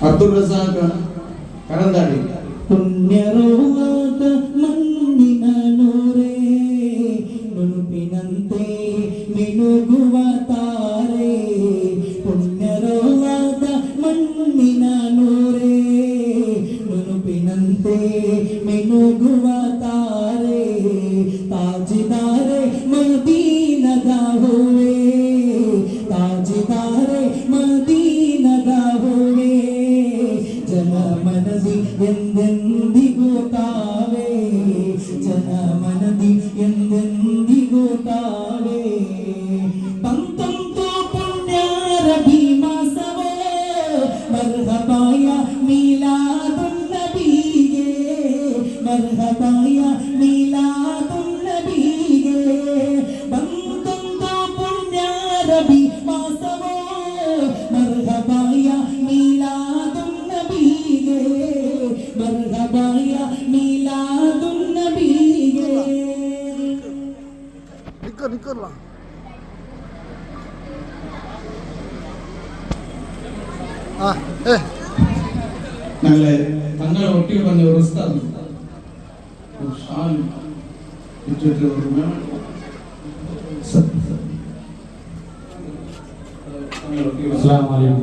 അബ്ദുൾ റസാഖ് കരന്താടി. പുണ്യരോഗ മണ്ണിന നൂരേ നുണുಪಿನಂತೆ ಮಿನುಗುವ ತಾರೆ. പുണ്യരോഗ മണ്ണിന നൂരേ ನುಣುಪಿನಂತೆ ಮಿನುಗುವ ತಾರೆ. ತಾಜಿದಾರೆ ಮದೀನದ ಹೂವೇ, ತಾಜಿದಾರೆ ಮದೀನದ ಹೂವೇ. ಜನ ಮನದಿ ಎಂದೆಂದಿಗೂ ತಾವೇ, ಜನ ಮನದಿ ಎಂದೆಂದಿಗೂ ತಾವೇ. ತಂತಂತು ಪುಣ್ಯ ರಬಿ ಮಾಸವೇ ಮರ್ಹಬಾಯ ಮೀಲಾದುನ್ ನಬಿಗೆ, ಮರ್ಹಬಾಯ ಮೀಲಾದುನ್ ನಬಿಗೆ. ತಂತಂತು ಪುಣ್ಯ ರಬಿ ಮಾಸವೇ ಮರ್ಹಬಾಯ ಮೀಲಾದುನ್ ನಬಿಗೆ, മർഹബായ മീലാദുൻ നബിയെ. ഞങ്ങളെ തങ്ങളെ ഒട്ടി പറഞ്ഞ ഒരു ഉസ്താദ് ഷാൻ അസ്സലാമു അലൈക്കും.